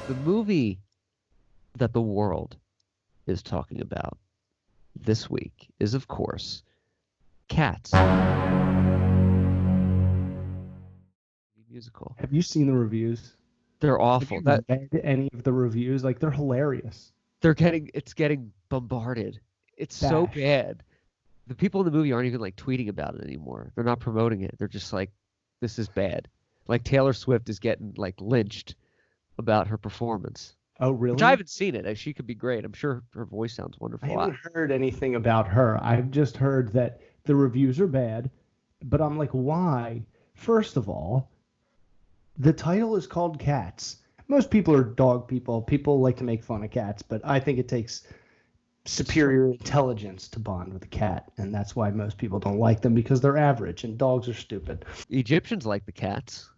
The movie that the world is talking about this week is, of course, Cats. Musical. Have you seen the reviews? They're Have awful. you That read any of the reviews? Like, they're hilarious. it's getting bombarded. It's so Bashed. bad. The people in the movie aren't even like tweeting about it anymore. They're not promoting it. They're just like, this is bad. Like Taylor Swift is getting like lynched about her performance. Oh, Which I really? haven't seen it. She could be great. I'm sure her voice sounds I wonderful. haven't heard anything about her. I've just heard that the reviews are bad, but I'm like, why? First of all, the title is called Cats. Most people are dog people. People like to make fun of cats, but I think it takes superior intelligence to bond with a cat, and that's why most people don't like them, because they're average and dogs are stupid. Egyptians like the Cats.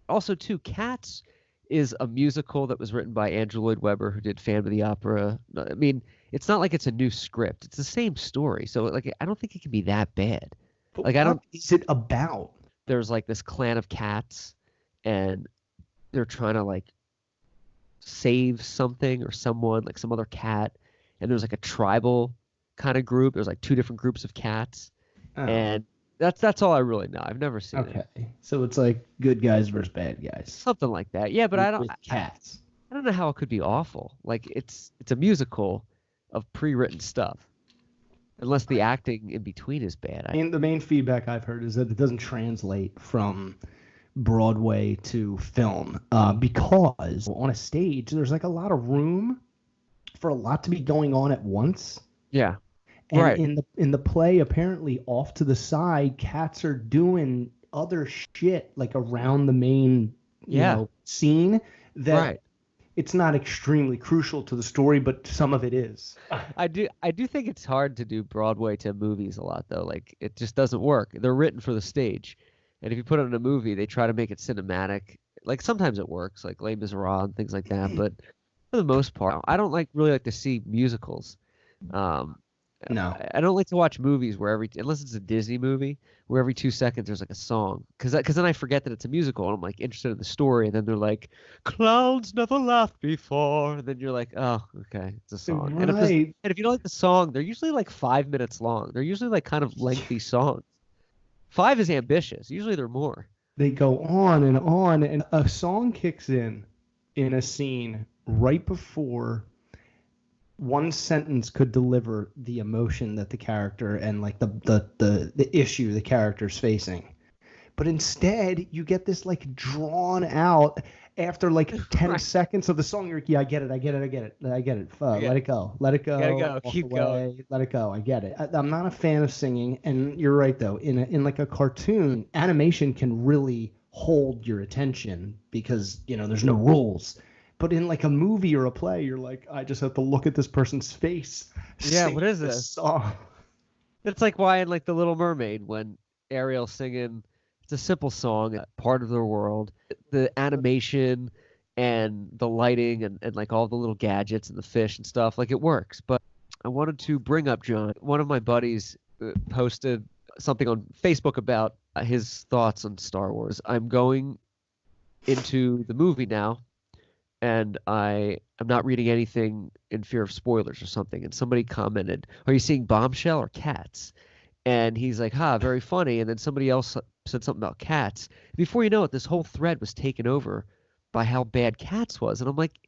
Also, too, Cats is a musical that was written by Andrew Lloyd Webber, who did Phantom of the Opera. I mean, it's not like it's a new script. It's the same story. So, like, I don't think it can be that bad. But Like, I don't. what is it about? There's like this clan of cats, and they're trying to like save something or someone, like some other cat. And there's like a tribal kind of group. There's like two different groups of cats, Oh, and that's all I really know. I've never seen it. okay. So it's like good guys versus bad guys. Something like that. Yeah, but I don't. With cats. I don't know how it could be awful. Like it's a musical of pre-written stuff, unless the acting in between is bad. I mean, the main feedback I've heard is that it doesn't translate from Broadway to film because on a stage there's like a lot of room for a lot to be going on at once. Yeah, And right. in the play, apparently off to the side, cats are doing other shit like around the main scene that Right. it's not extremely crucial to the story, but some of it is. I do think it's hard to do Broadway to movies a lot though. Like it just doesn't work. They're written for the stage, and if you put it in a movie, they try to make it cinematic. Like sometimes it works, like Les Miserables and things like that. But for the most part, I don't really like to see musicals. No. I don't like to watch movies where unless it's a Disney movie, where every 2 seconds there's like a song, because then I forget that it's a musical and I'm like interested in the story, and then they're like, clowns never laughed before, and then you're like, oh, okay, it's a song. Right. And if you don't like the song, they're usually like 5 minutes long. They're usually like kind of lengthy songs. 5 is ambitious. Usually they're more. They go on, and a song kicks in a scene right before one sentence could deliver the emotion that the character and like the issue the character's facing. But instead, you get this like drawn out after like 10 Right. seconds of the song. You're like, yeah, I get it. Let it go. Gotta go. Walk Keep away, going. Let it go. I get it. I'm not a fan of singing, and you're right though. In like a cartoon, animation can really hold your attention because there's no rules. But in like a movie or a play, you're like, I just have to look at this person's face. Yeah, sing what is this? song? It's like why in like The Little Mermaid when Ariel's singing, it's a simple song, part of the world. The animation and the lighting and like all the little gadgets and the fish and stuff, like it works. But I wanted to bring up, John, one of my buddies posted something on Facebook about his thoughts on Star Wars. I'm going into the movie now, and I'm not reading anything in fear of spoilers or something. And somebody commented, are you seeing Bombshell or Cats? And he's like, very funny. And then somebody else said something about Cats. Before you know it, this whole thread was taken over by how bad Cats was. And I'm like,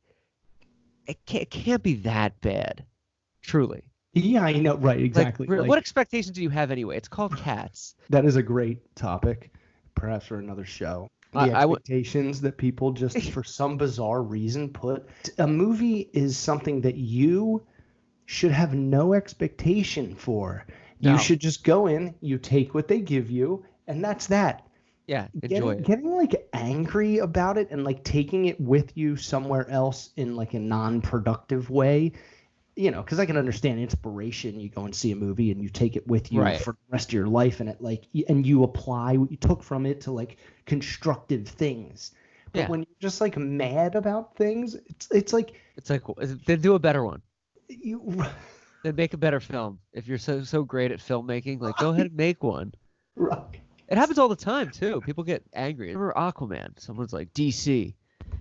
it can't be that bad, truly. Yeah, I know. Right, exactly. Like, what expectations do you have anyway? It's called Cats. That is a great topic, perhaps for another show. The expectations that people just, for some bizarre reason, put. A movie is something that you should have no expectation for. No. You should just go in, you take what they give you, and that's that. Yeah, enjoy it. Getting like angry about it and like taking it with you somewhere else in like a non-productive way, because I can understand inspiration. You go and see a movie and you take it with you for the rest of your life, and and you apply what you took from it to like constructive things. But when you're just like mad about things, it's like then do a better one. Then make a better film. If you're so great at filmmaking, like go ahead and make one. Right. It happens all the time too. People get angry. Remember Aquaman? Someone's like DC.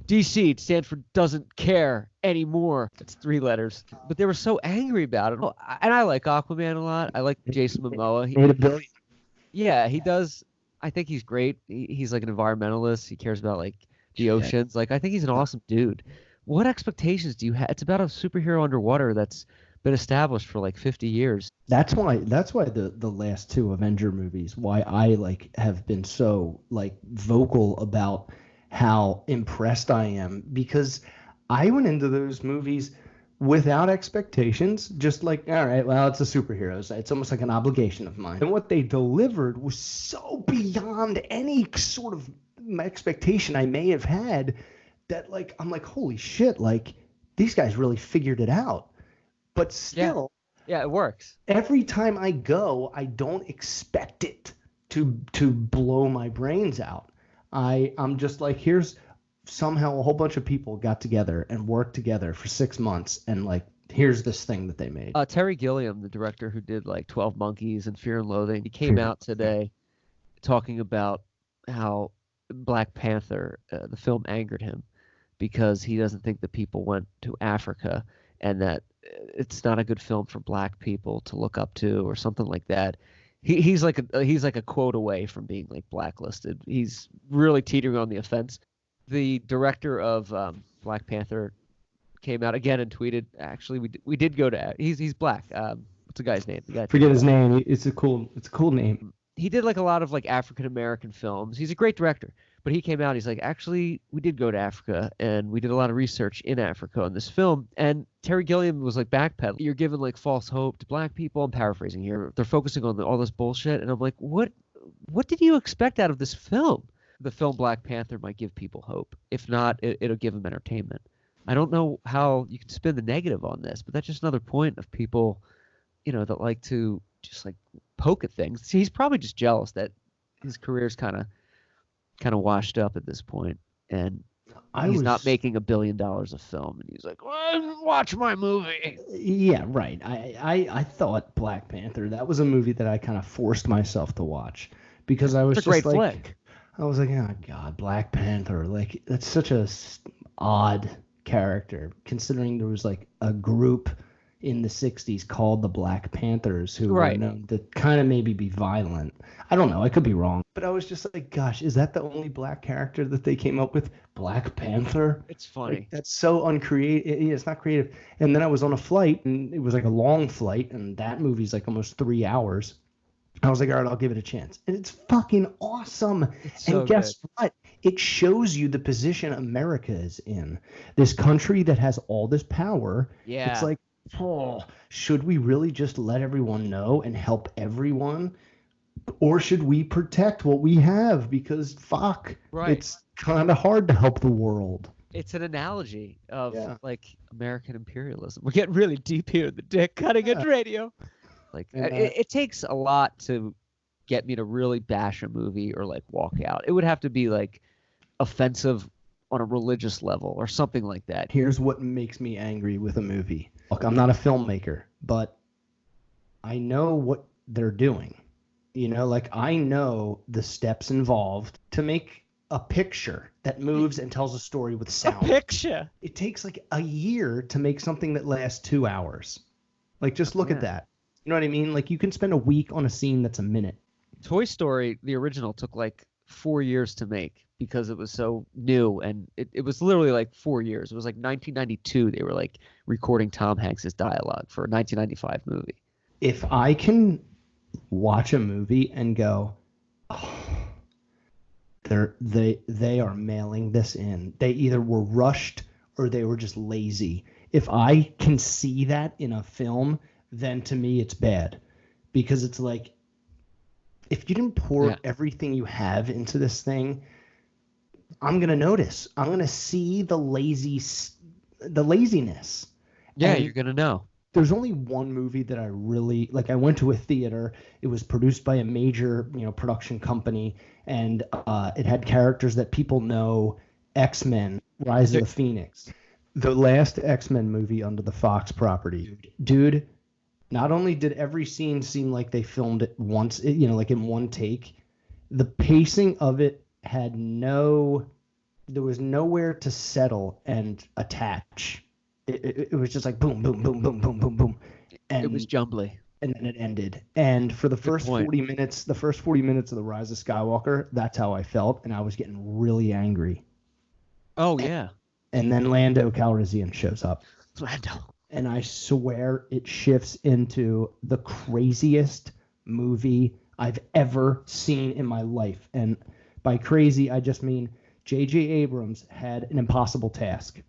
DC stands for doesn't care anymore. It's 3 letters. But they were so angry about it. And I like Aquaman a lot. I like Jason Momoa. Made a billion. Yeah, he does. I think he's great. He's like an environmentalist. He cares about like the oceans. Like I think he's an awesome dude. What expectations do you have? It's about a superhero underwater that's been established for like 50 years. That's why the last two Avenger movies, why I like have been so like vocal about how impressed I am, because I went into those movies without expectations, just like, all right, well, it's a superheroes. It's almost like an obligation of mine. And what they delivered was so beyond any sort of expectation I may have had that like I'm like, holy shit, like these guys really figured it out. But still, yeah, it works. Every time I go, I don't expect it to blow my brains out. I'm just like, here's somehow a whole bunch of people got together and worked together for 6 months, and like here's this thing that they made. Terry Gilliam, the director who did like 12 Monkeys and Fear and Loathing, he came out today talking about how Black Panther, the film, angered him because he doesn't think that people went to Africa and that it's not a good film for Black people to look up to or something like that. He's like a quote away from being like blacklisted. He's really teetering on the offense. The director of Black Panther came out again and tweeted, actually we did go to, he's Black. What's the guy's name? Forget his name. It's a cool name. He did like a lot of like African American films. He's a great director. But he came out, he's like, actually, we did go to Africa, and we did a lot of research in Africa on this film. And Terry Gilliam was like, backpedaling. You're giving like false hope to Black people. I'm paraphrasing here. They're focusing on all this bullshit. And I'm like, what did you expect out of this film? The film Black Panther might give people hope. If not, it'll give them entertainment. I don't know how you can spin the negative on this, but that's just another point of people, that like to just like poke at things. See, he's probably just jealous that his career's kind of washed up at this point, and he's not making $1 billion a film, and he's like, well, watch my movie. Yeah, right. I thought Black Panther, that was a movie that I kind of forced myself to watch because I was it's a just great like, flick. I was like, oh God, Black Panther, like that's such a odd character, considering there was like a group in the 60s called the Black Panthers who were known to kind of maybe be violent. I don't know. I could be wrong. But I was just like, gosh, is that the only Black character that they came up with? Black Panther? It's funny. Like, that's so uncreative. It's not creative. And then I was on a flight, and it was like a long flight, and that movie's like almost 3 hours. I was like, all right, I'll give it a chance. And it's fucking awesome. And guess what? It shows you the position America is in. This country that has all this power. Yeah. It's like, oh, should we really just let everyone know and help everyone? Or should we protect what we have? Because fuck, it's kind of hard to help the world. It's an analogy of like American imperialism. We're getting really deep here in the dick cutting edge radio. Like it takes a lot to get me to really bash a movie or like walk out. It would have to be like offensive on a religious level or something like that. Here's what makes me angry with a movie. Look, I'm not a filmmaker, but I know what they're doing. Like I know the steps involved to make a picture that moves and tells a story with sound. A picture. It takes like a year to make something that lasts 2 hours. Like just look at that. You know what I mean? Like you can spend a week on a scene that's a minute. Toy Story, the original, took like 4 years to make because it was so new, and it was literally like 4 years. It was like 1992 they were like recording Tom Hanks's dialogue for a 1995 movie. If I can watch a movie and go, oh, they are mailing this in. They either were rushed or they were just lazy. If I can see that in a film, then to me it's bad, because it's like, if you didn't pour everything you have into this thing, I'm gonna notice. I'm gonna see the laziness. Yeah, and you're gonna know. There's only one movie that I really like. I went to a theater. It was produced by a major, production company, and it had characters that people know. X-Men, Rise of the Phoenix, the last X-Men movie under the Fox property. Dude, not only did every scene seem like they filmed it once, like in one take, the pacing of it had no There was nowhere to settle and attach. It was just like boom, boom, boom, boom, boom, boom, boom, It was and jumbly. and then it ended. And for the Good first point. 40 minutes, of the Rise of Skywalker, that's how I felt, and I was getting really angry. Oh yeah, And then Lando Calrissian shows up, Lando. and I swear it shifts into the craziest movie I've ever seen in my life. And by crazy, I just mean J.J. Abrams had an impossible task.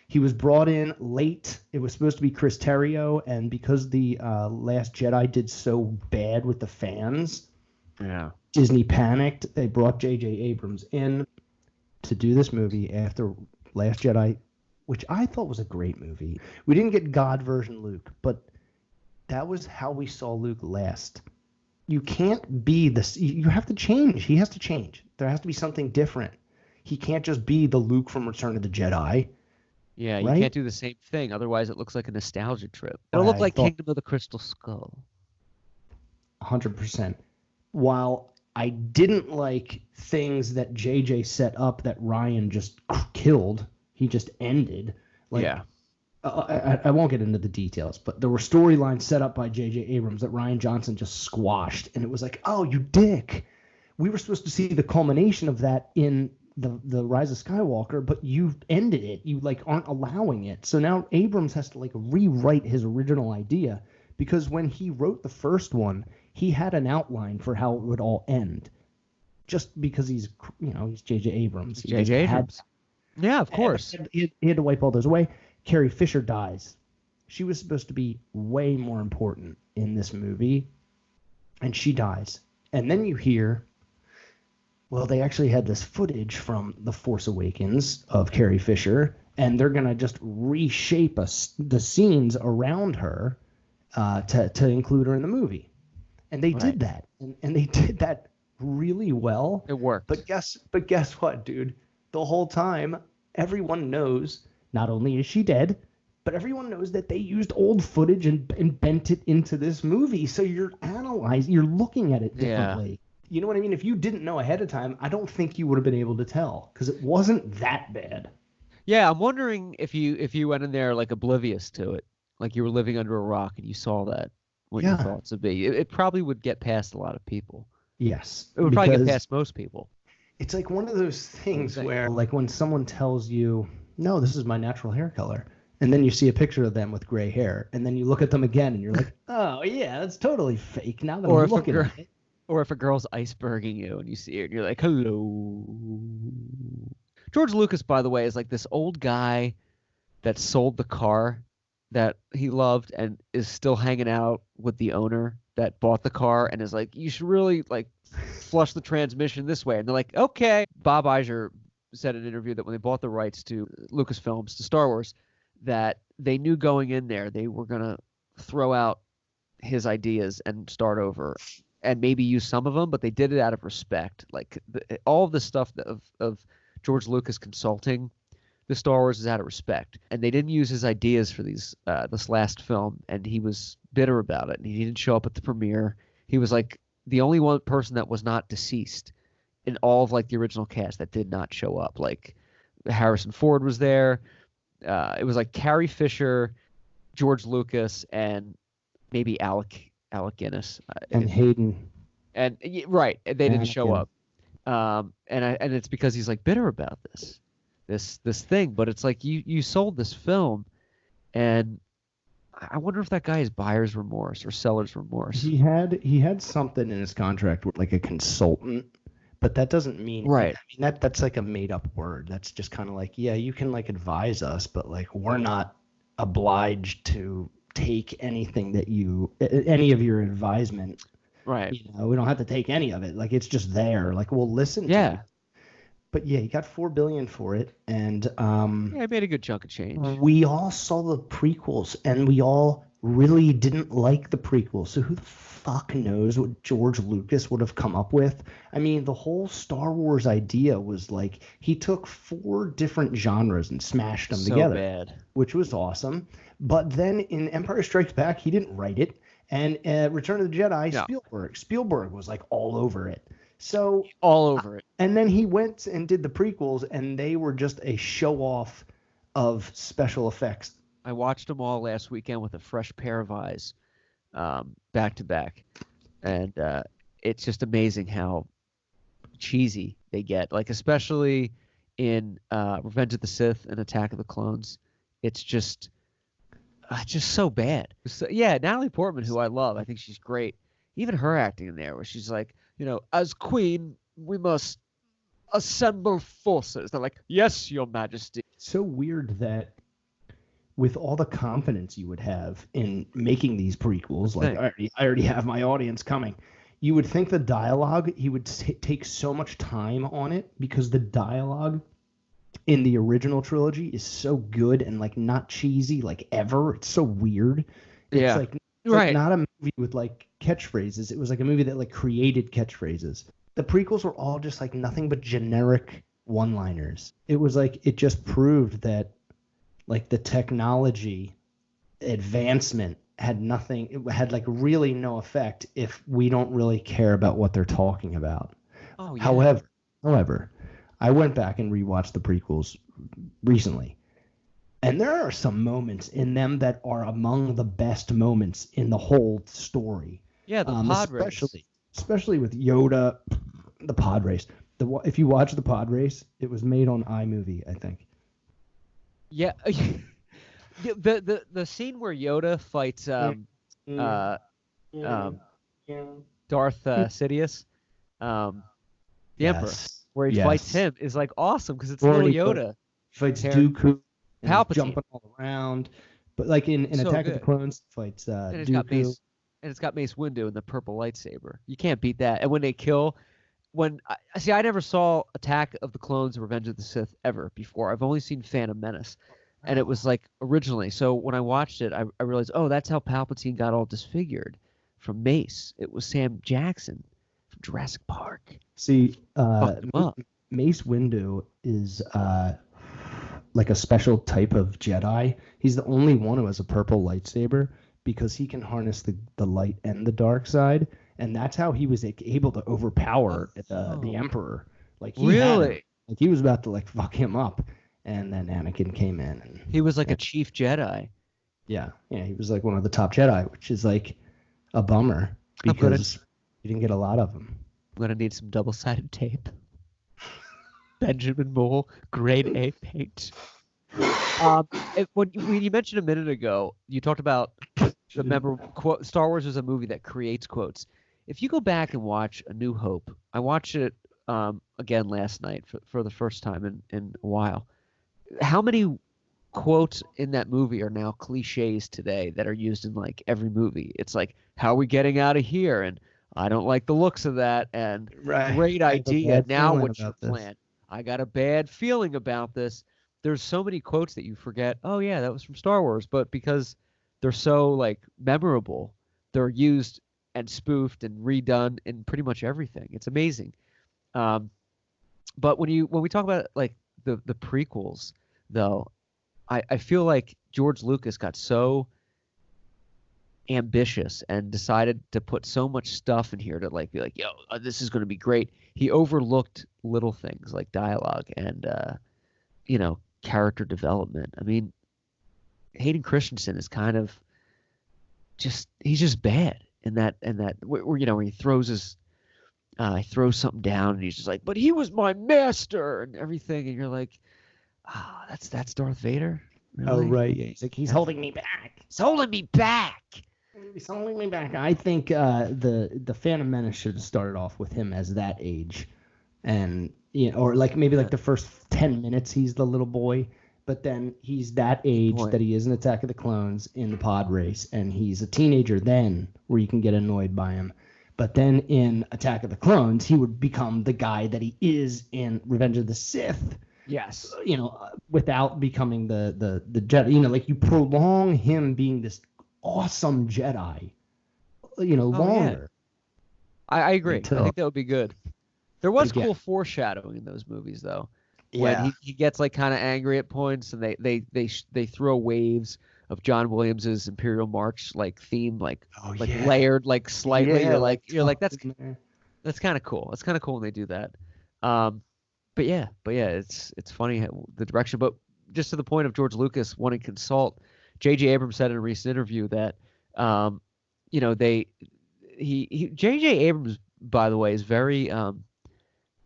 He was brought in late. It was supposed to be Chris Terrio, and because the Last Jedi did so bad with the fans, Yeah. Disney panicked. They brought J.J. Abrams in to do this movie after Last Jedi, which I thought was a great movie. We didn't get God version Luke, but that was how we saw Luke last. You can't be this. You have to change. He has to change. There has to be something different. He can't just be the Luke from Return of the Jedi, Yeah, you right? can't do the same thing. Otherwise, it looks like a nostalgia trip. It'll look I like thought Kingdom of the Crystal Skull. 100%. While I didn't like things that JJ set up that Ryan just killed, he just ended. Like, Yeah. I won't get into the details, but there were storylines set up by J.J. Abrams that Ryan Johnson just squashed, and it was like, oh, you dick. We were supposed to see the culmination of that in the Rise of Skywalker, but you ended it. You like aren't allowing it. So now Abrams has to like rewrite his original idea because when he wrote the first one, he had an outline for how it would all end. Just because he's J.J. Abrams. He just J.J. had Abrams. Yeah, of course. he had to wipe all those away. Carrie Fisher dies. She was supposed to be way more important in this movie, and she dies. And then you hear, well, they actually had this footage from The Force Awakens of Carrie Fisher, and they're going to just reshape the scenes around her to include her in the movie. And they did that. And they did that really well. It worked. But guess what, dude? The whole time, everyone knows not only is she dead, but everyone knows that they used old footage and bent it into this movie. So you're looking at it differently. Yeah. You know what I mean? If you didn't know ahead of time, I don't think you would have been able to tell because it wasn't that bad. Yeah, I'm wondering if you went in there like oblivious to it, like you were living under a rock and you saw that what you thought it would be. It probably would get past a lot of people. Yes. It would probably get past most people. It's like one of those things where like when someone tells you, no, this is my natural hair color. And then you see a picture of them with gray hair. And then you look at them again and you're like, oh, yeah, that's totally fake. Now that I'm looking at it. Or if a girl's iceberging you and you see it and you're like, hello. George Lucas, by the way, is like this old guy that sold the car that he loved and is still hanging out with the owner that bought the car and is like, you should really like flush the transmission this way. And they're like, okay. Bob Iger said in an interview that when they bought the rights to Lucasfilms, to Star Wars, that they knew going in there they were going to throw out his ideas and start over and maybe use some of them, but they did it out of respect. Like all of the stuff of George Lucas consulting the Star Wars is out of respect. And they didn't use his ideas for this last film, and he was bitter about it. And he didn't show up at the premiere. He was like the only one person that was not deceased in all of like the original cast that did not show up. Like Harrison Ford was there. It was like Carrie Fisher, George Lucas, and maybe Alec Guinness and Hayden. And right, they didn't show up. And it's because he's like bitter about this thing. But it's like you sold this film, and I wonder if that guy has buyer's remorse or seller's remorse. He had something in his contract with like a consultant. But that doesn't mean right. I mean that's like a made up word. That's just kind of like, yeah, you can like advise us, but like we're not obliged to take anything that any of your advisement. Right. You know, we don't have to take any of it. Like it's just there. Like we'll listen. Yeah. To it. But yeah, he got $4 billion for it, and yeah, he made a good chunk of change. We all saw the prequels, and we all really didn't like the prequels. So who the fuck knows what George Lucas would have come up with? I mean, the whole Star Wars idea was like he took 4 different genres and smashed them together, bad. Which was awesome. But then in Empire Strikes Back, he didn't write it, and Return of the Jedi, Spielberg was like all over it. So All over it. and then he went and did the prequels, and they were just a show off of special effects. I watched them all last weekend with a fresh pair of eyes, back to back, and it's just amazing how cheesy they get. Like especially in Revenge of the Sith and Attack of the Clones, it's just so bad. So, yeah, Natalie Portman, who I love, I think she's great. Even her acting in there, where she's like, as queen, we must assemble forces. They're like, yes, your majesty. It's so weird that with all the confidence you would have in making these prequels, like I already have my audience coming, you would think the dialogue, he would take so much time on it, because the dialogue in the original trilogy is so good and like not cheesy like ever. It's so weird. It's like not a movie with like catchphrases. It was like a movie that like created catchphrases. The prequels were all just like nothing but generic one-liners. It was like it just proved that like the technology advancement had nothing. It had like really no effect if we don't really care about what they're talking about. Oh, yeah. However, I went back and rewatched the prequels recently, and there are some moments in them that are among the best moments in the whole story. Yeah, the pod race. Especially with Yoda, the pod race. If you watch the pod race, it was made on iMovie, I think. Yeah, the scene where Yoda fights Darth Sidious, the Emperor, where he fights him, is like awesome because it's little Yoda. Fights Dooku, Palpatine, jumping all around. But like in so Attack good. of the Clones, fights Dooku. It's got Mace Windu and the purple lightsaber. You can't beat that. And when they kill, I never saw Attack of the Clones or Revenge of the Sith ever before. I've only seen Phantom Menace, and it was like originally. So when I watched it, I realized, oh, that's how Palpatine got all disfigured from Mace. It was Sam Jackson from Jurassic Park. See, Mace Windu is like a special type of Jedi. He's the only one who has a purple lightsaber because he can harness the light and the dark side, and that's how he was able to overpower the Emperor. Like he he was about to like fuck him up, and then Anakin came in. And he was like a chief Jedi. Yeah, he was like one of the top Jedi, which is like a bummer because you didn't get a lot of them. I'm gonna need some double-sided tape. Benjamin Moore, grade A paint. When you mentioned a minute ago, you talked about the memorable quote. Star Wars is a movie that creates quotes. If you go back and watch A New Hope, I watched it again last night for the first time in a while. How many quotes in that movie are now cliches today that are used in like every movie? It's like, how are we getting out of here? And I don't like the looks of that. And great idea. Now what's your plan? I got a bad feeling about this. There's so many quotes that you forget. Oh yeah, that was from Star Wars. But because they're so like memorable, they're used and spoofed and redone in pretty much everything. It's amazing. But when we talk about like the prequels, though, I feel like George Lucas got so ambitious and decided to put so much stuff in here to like be like, yo, this is going to be great. He overlooked little things like dialogue and character development. I mean, Hayden Christensen is kind of he's just bad in that where he throws something down and he's just like, but he was my master and everything, and you're like, that's Darth Vader. Really? Oh right, yeah. He's like, he's holding me back. He's holding me back. He's holding me back. I think the Phantom Menace should have started off with him as that age, and or like maybe like the first 10 minutes he's the little boy, but then he's that age that he is in Attack of the Clones in the pod race, and he's a teenager then where you can get annoyed by him. But then in Attack of the Clones, he would become the guy that he is in Revenge of the Sith. Yes. Without becoming the Jedi. Like you prolong him being this awesome Jedi, longer. Yeah. I agree. I think that would be good. There was cool foreshadowing in those movies, though. When he gets like kind of angry at points, and they throw waves of John Williams's Imperial March like theme, layered like slightly. You're like that's That's kind of cool. It's kind of cool when they do that. Um, but yeah, it's funny the direction. But just to the point of George Lucas wanting to consult, J.J. Abrams said in a recent interview that, um, you know, J.J. Abrams, by the way, is very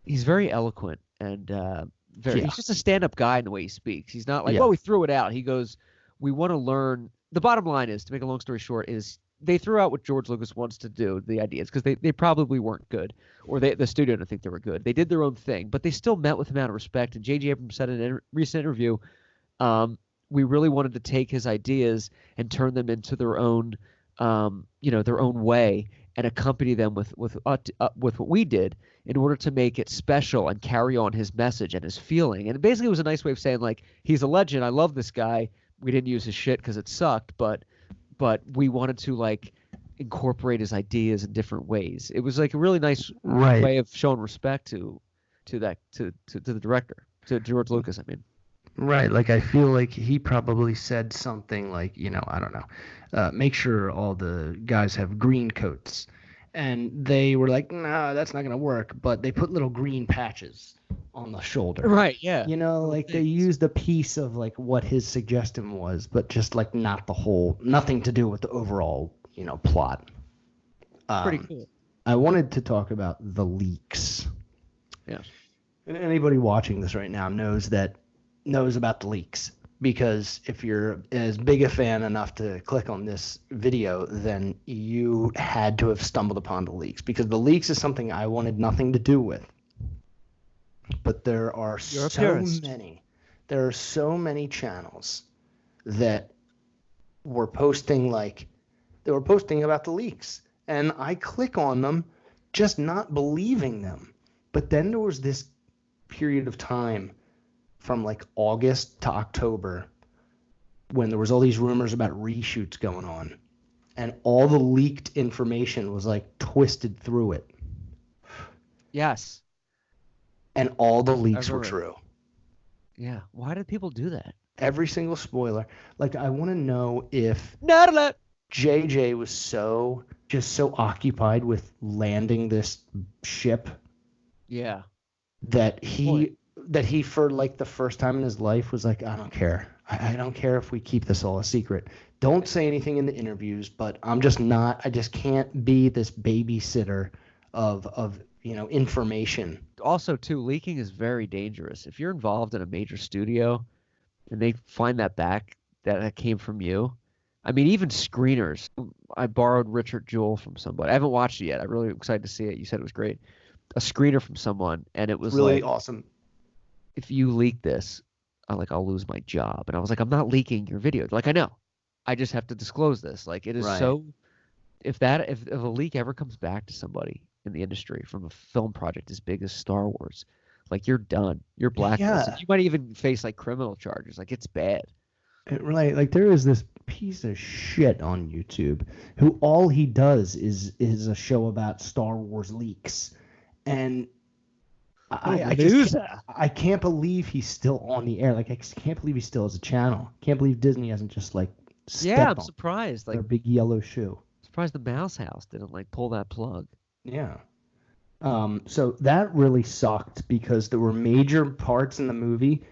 he's very eloquent and Yeah. he's just a stand-up guy in the way he speaks. He's not like, Yeah. well, we threw it out. He goes, we want to learn. The bottom line is, to make a long story short, is they threw out what George Lucas wants to do, the ideas, because they probably weren't good, or the studio didn't think they were good. They did their own thing, but they still met with him out of respect. And J.J. Abrams said in a recent interview, we really wanted to take his ideas and turn them into their own, their own way, and accompany them with what we did in order to make it special and carry on his message and his feeling. And basically, it was a nice way of saying, like, he's a legend. I love this guy. We didn't use his shit because it sucked, but we wanted to, like, incorporate his ideas in different ways. It was like a really nice way of showing respect to the director, to George Lucas. I mean, Right, like I feel like he probably said something like, I don't know, make sure all the guys have green coats. And they were like, no, that's not going to work. But they put little green patches on the shoulder. right? Yeah, Like they used a piece of like what his suggestion was, but just like not the whole, nothing to do with the overall, plot. pretty cool. I wanted to talk about the leaks. Yeah. And anybody watching this right now knows about the leaks, because if you're as big a fan enough to click on this video, then you had to have stumbled upon the leaks, because the leaks is something I wanted nothing to do with. But there are so many channels that were posting about the leaks, and I click on them just not believing them. But then there was this period of time from like August to October when there was all these rumors about reshoots going on, and all the leaked information was like twisted through it. Yes. And all the leaks were true. Yeah. Why did people do that? Every single spoiler. Like, I want to know if Not JJ was so occupied with landing this ship. Yeah. That he for like the first time in his life was like, I don't care. I don't care if we keep this all a secret. Don't say anything in the interviews, but I just can't be this babysitter of information. Also, too, leaking is very dangerous. If you're involved in a major studio and they find that came from you. I mean, even screeners. I borrowed Richard Jewell from somebody. I haven't watched it yet. I'm really excited to see it. You said it was great. A screener from someone, and it was really like, awesome. If you leak this, I'll lose my job. And I was like, I'm not leaking your video. Like, I know. I just have to disclose this. Like, it is so. If a leak ever comes back to somebody in the industry from a film project as big as Star Wars, like, you're done. You're blacklisted. Yeah. You might even face like criminal charges. Like, it's bad. Right. Like, there is this piece of shit on YouTube who all he does is a show about Star Wars leaks. And I can't believe he's still on the air. Like, I can't believe he still has a channel. Can't believe Disney hasn't just like stepped I'm surprised. Like, their big yellow shoe. Surprised the Mouse House didn't like pull that plug. Yeah. So that really sucked, because there were major parts in the movie.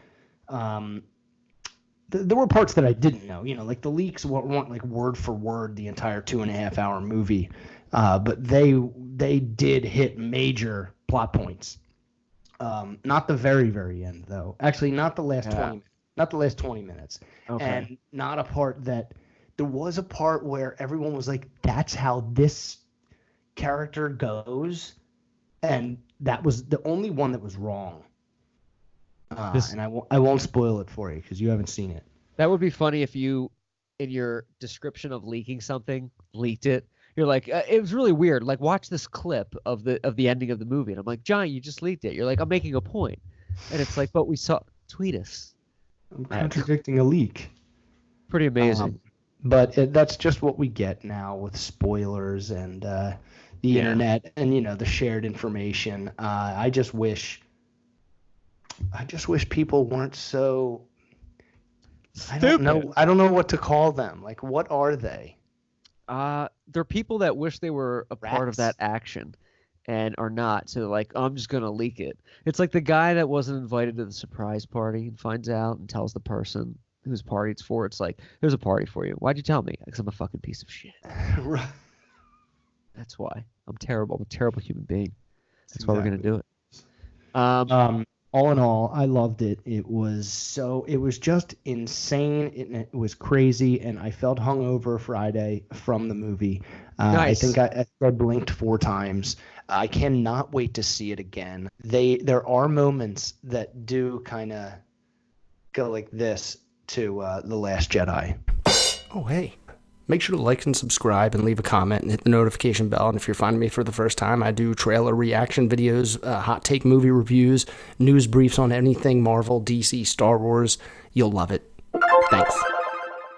There were parts that I didn't know. Like the leaks weren't like word for word the entire 2.5 hour movie, but they did hit major plot points. Not the very, very end, though. Actually, not the last 20 minutes. Okay. And not a part that there was a part where everyone was like, that's how this character goes. And that was the only one that was wrong. And I won't spoil it for you because you haven't seen it. That would be funny if you, in your description of leaking something, leaked it. You're like, it was really weird. Like, watch this clip of the ending of the movie. And I'm like, Johnny, you just leaked it. You're like, I'm making a point. And it's like, but we saw. Tweet us. I'm contradicting a leak. Pretty amazing. But that's just what we get now with spoilers and the internet and the shared information. I just wish people weren't so. Stupid. I don't know what to call them. Like, what are they? They're people that wish they were a part of that action, and are not. So they're like, oh, I'm just gonna leak it. It's like the guy that wasn't invited to the surprise party and finds out and tells the person whose party it's for. It's like, there's a party for you. Why'd you tell me? Because I'm a fucking piece of shit. Right. That's why. I'm terrible. I'm a terrible human being. That's why we're gonna Exactly. do it. All in all, I loved it. It was just insane. It was crazy, and I felt hungover Friday from the movie. Nice. I think I blinked 4 times. I cannot wait to see it again. There are moments that do kind of go like this to The Last Jedi. Oh, hey. Make sure to like and subscribe and leave a comment and hit the notification bell. And if you're finding me for the first time, I do trailer reaction videos, hot take movie reviews, news briefs on anything Marvel, DC, Star Wars. You'll love it. Thanks.